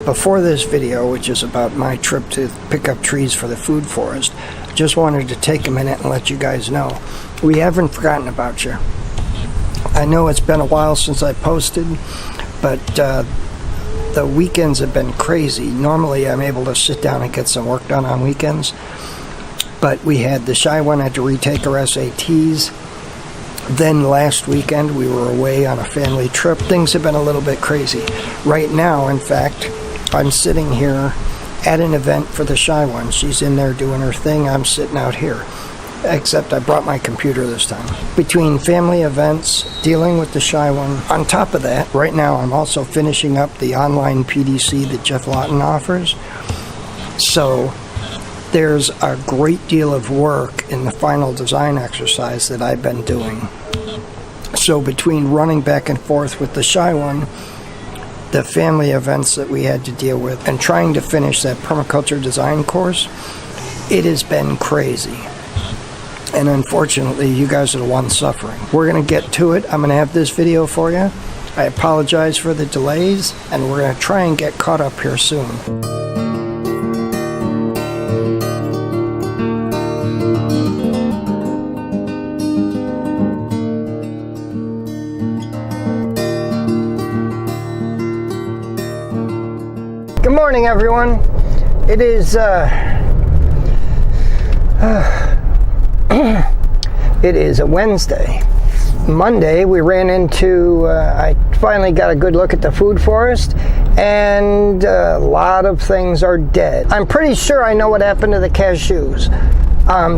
before this video, which is about my trip to pick up trees for the food forest, just wanted to take a minute and let you guys know we haven't forgotten about you. I know it's been a while since I posted, but the weekends have been crazy. Normally I'm able to sit down and get some work done on weekends, but we had the shy one had to retake her SATs. Then last weekend we were away on a family trip. Things have been a little bit crazy. Right now, in fact, I'm sitting here at an event for the shy one. She's in there doing her thing. I'm sitting out here. Except I brought my computer this time. Between family events, dealing with the shy one, on top of that, right now I'm also finishing up the online PDC that Jeff Lawton offers. So there's a great deal of work in the final design exercise that I've been doing. So between running back and forth with the shy one, the family events that we had to deal with, and trying to finish that permaculture design course, it has been crazy. And unfortunately, you guys are the ones suffering. We're going to get to it. I'm going to have this video for you. I apologize for the delays, and we're going to try and get caught up here soon. Good morning, everyone. It is it is a Wednesday. Monday we ran into, I finally got a good look at the food forest, and a lot of things are dead. I'm pretty sure I know what happened to the cashews.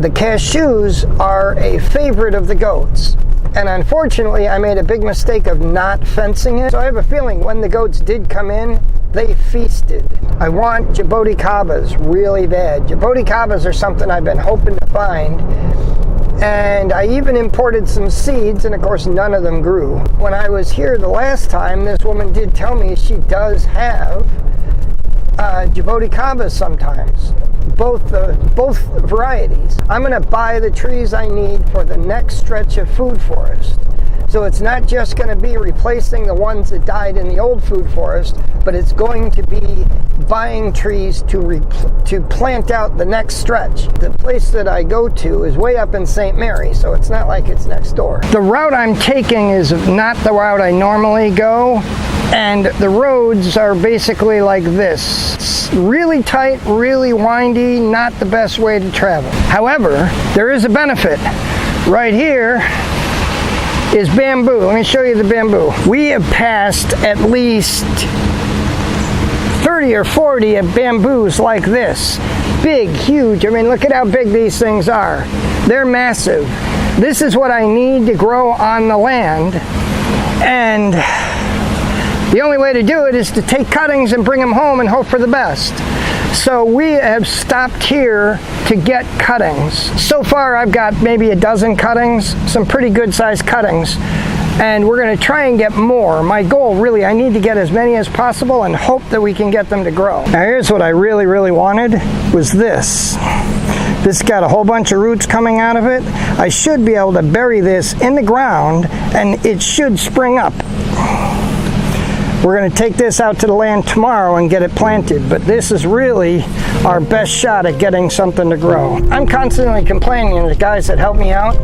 The cashews are a favorite of the goats, and unfortunately I made a big mistake of not fencing it. So I have a feeling when the goats did come in, they feasted. I want jaboticabas really bad. Jaboticabas are something I've been hoping to find, and I even imported some seeds, and of course none of them grew. When I was here the last time, this woman did tell me she does have jaboticabas sometimes, both varieties. I'm going to buy the trees I need for the next stretch of food forest. So it's not just going to be replacing the ones that died in the old food forest, but it's going to be buying trees to plant out the next stretch. The place that I go to is way up in St. Mary, so it's not like it's next door. The route I'm taking is not the route I normally go, and the roads are basically like this. It's really tight, really windy, not the best way to travel. However, there is a benefit. Right here is bamboo. Let me show you the bamboo. We have passed at least 30 or 40 of bamboos like this. Big, huge. I mean, look at how big these things are. They're massive. This is what I need to grow on the land, and the only way to do it is to take cuttings and bring them home and hope for the best. So we have stopped here to get cuttings. So far I've got maybe a dozen cuttings, some pretty good sized cuttings, and we're going to try and get more. My goal, really, I need to get as many as possible and hope that we can get them to grow. Now here's what I really wanted, was this. This got a whole bunch of roots coming out of it. I should be able to bury this in the ground and it should spring up. We're going to take this out to the land tomorrow and get it planted, but this is really our best shot at getting something to grow. I'm constantly complaining, and the guys that help me out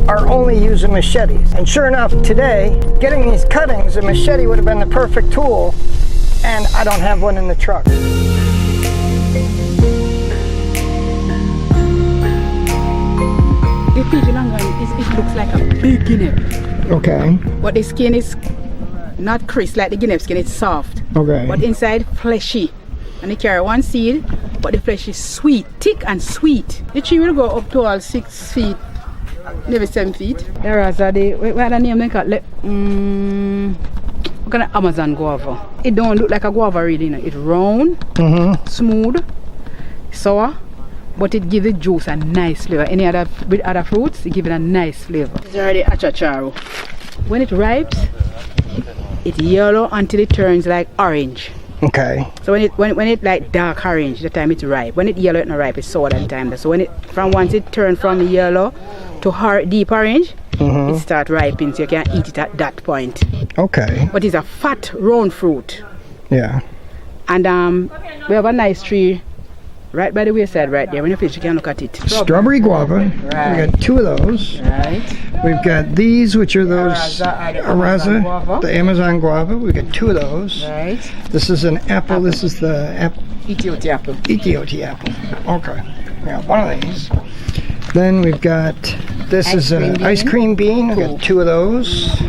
are only using machetes. And sure enough, today, getting these cuttings, a machete would have been the perfect tool, and I don't have one in the truck. The pigeon it looks like a big guinea. Okay. But the skin is not crisp like the guinea skin, it's soft. Okay. But inside fleshy. And they carry one seed, but the flesh is sweet, thick and sweet. The tree will go up to all 6 feet, maybe 7 feet. There is what the name they call it? What kind of Amazon guava? It don't look like a guava really, you know. It's round, smooth, sour, but it gives the juice a nice flavor. Any other with other fruits, it gives it a nice flavor. It's already achacharo. When it ripes, it's yellow until it turns like orange. Okay. So when it like dark orange, the time it's ripe. When it's yellow, it's not ripe. It's sour that time. So when it once it turns from yellow to deep orange, it starts ripening. So you can eat it at that point. Okay. But it's a fat round fruit. Yeah. And we have a nice tree right by the wayside right there. When you finish, you can look at it. Strawberry guava. Right. We got 2 of those. Right. We've got these, which are those Amazon guava. the Amazon guava. We've got 2 of those. Right. This is an apple. This is the Ethiopian apple. Ethiopian apple. Okay. Yeah, one of these. Then we've got, this is an ice cream bean. We've got 2 of those.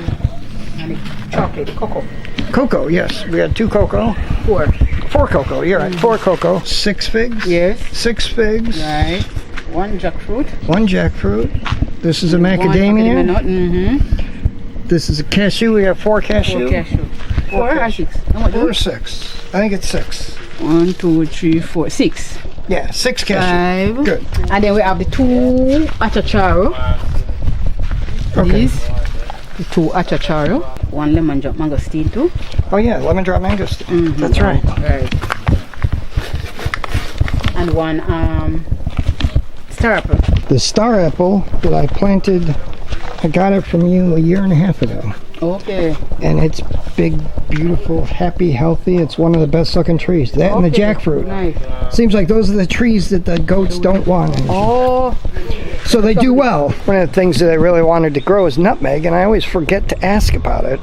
And the chocolate, cocoa. Cocoa, yes. We got 2 cocoa. 4. 4 cocoa, you're right. 4 cocoa. 6 figs. Yes. 6 figs. Right. 1 jackfruit. 1 jackfruit. This is a macadamia. Mm-hmm. This is a cashew. We have 4 cashew. 4 cashew. 4 or 6? 4 or 6. I think it's 6. 1, 2, 3, 4, 6. Yeah, 6 cashew. 5. Good. And then we have the 2 achacharo. Okay. These. The 2 achacharo. 1 lemon drop mangosteen too. Oh yeah, lemon drop mangosteen. Mm-hmm. That's right. Right. And 1 star apple. The star apple that I planted, I got it from you a year and a half ago. Okay. And it's big, beautiful, happy, healthy. It's one of the best looking trees. That and the jackfruit. Nice. Seems like those are the trees that the goats don't want. Oh. So they do well. One of the things that I really wanted to grow is nutmeg, and I always forget to ask about it.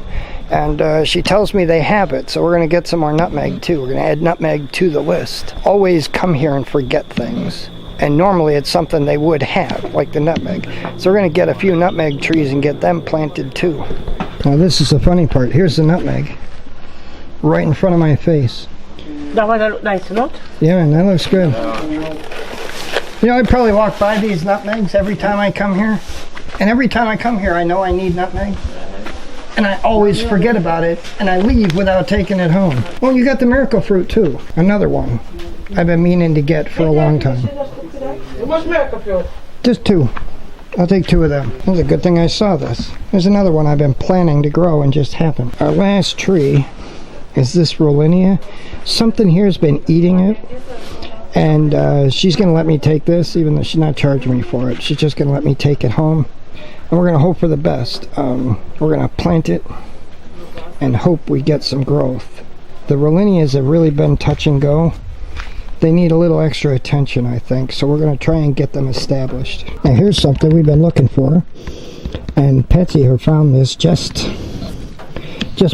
And she tells me they have it, so we're going to get some more nutmeg too. We're going to add nutmeg to the list. Always come here and forget things. And normally it's something they would have, like the nutmeg. So we're going to get a few nutmeg trees and get them planted too. Now this is the funny part. Here's the nutmeg. Right in front of my face. That one look nice, not? Yeah, and that looks good. You know, I probably walk by these nutmegs every time I come here. And every time I come here, I know I need nutmeg. And I always forget about it, and I leave without taking it home. Well, you got the miracle fruit too. Another one I've been meaning to get for a long time. What's miracle fruit? Just 2. I'll take 2 of them. It's a good thing I saw this. There's another one I've been planning to grow and just happened. Our last tree is this Rollinia. Something here has been eating it. And she's going to let me take this, even though she's not charging me for it. She's just going to let me take it home. And we're going to hope for the best. We're going to plant it and hope we get some growth. The Rollinias have really been touch and go. They need a little extra attention, I think. So we're going to try and get them established. Now here's something we've been looking for. And Patsy here found this just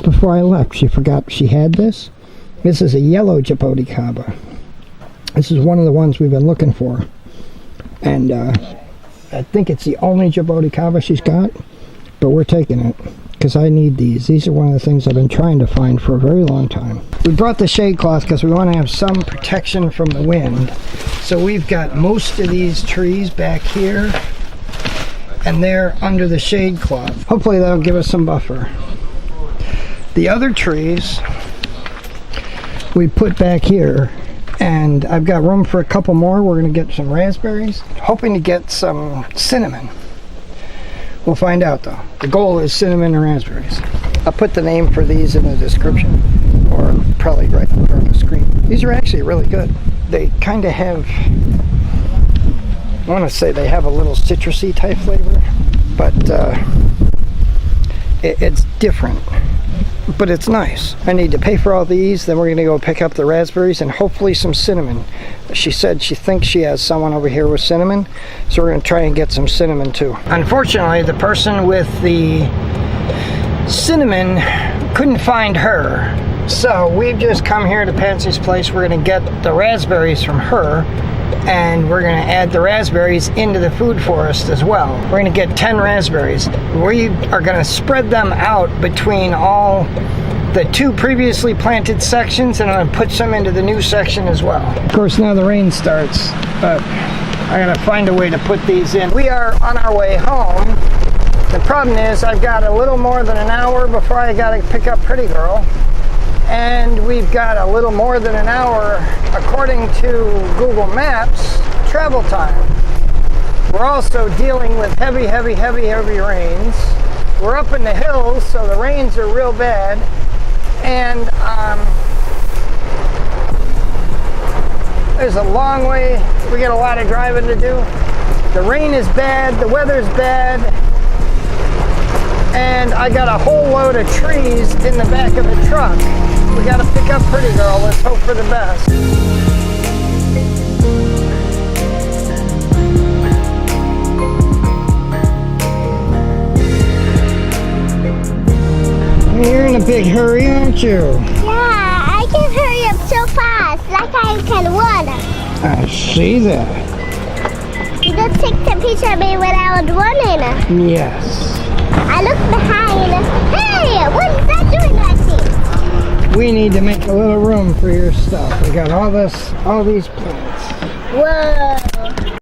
before I left. She forgot she had this. This is a yellow Jaboticaba. This is one of the ones we've been looking for. And I think it's the only Jaboticaba she's got. But we're taking it. Because I need these. These are one of the things I've been trying to find for a very long time. We brought the shade cloth because we want to have some protection from the wind. So we've got most of these trees back here. And they're under the shade cloth. Hopefully that'll give us some buffer. The other trees we put back here. And I've got room for a couple more. We're going to get some raspberries. Hoping to get some cinnamon. We'll find out though. The goal is cinnamon and raspberries. I'll put the name for these in the description. Or probably right in front of the screen. These are actually really good. They kind of have, I want to say they have a little citrusy type flavor. But it's different. But it's nice. I need to pay for all these, then we're going to go pick up the raspberries and hopefully some cinnamon. She said she thinks she has someone over here with cinnamon, so we're going to try and get some cinnamon too. Unfortunately, the person with the cinnamon couldn't find her. So we've just come here to Patsy's place. We're going to get the raspberries from her, and we're going to add the raspberries into the food forest as well. We're going to get 10 raspberries. We are going to spread them out between all the 2 previously planted sections, and I'm going to put some into the new section as well. Of course, now the rain starts, but I got to find a way to put these in. We are on our way home. The problem is I've got a little more than an hour before I got to pick up Pretty Girl. And we've got a little more than an hour, according to Google Maps, travel time. We're also dealing with heavy rains. We're up in the hills, so the rains are real bad. And there's a long way. We got a lot of driving to do. The rain is bad, the weather's bad. And I got a whole load of trees in the back of the truck. We gotta pick up Pretty Girl. Let's hope for the best. You're in a big hurry, aren't you? Yeah, I can hurry up so fast, like I can run. I see that. You just take the picture of me when I was running. Yes. I look behind. Hey, what is that doing that thing? We need to make a little room for your stuff. We got all these plants. Whoa.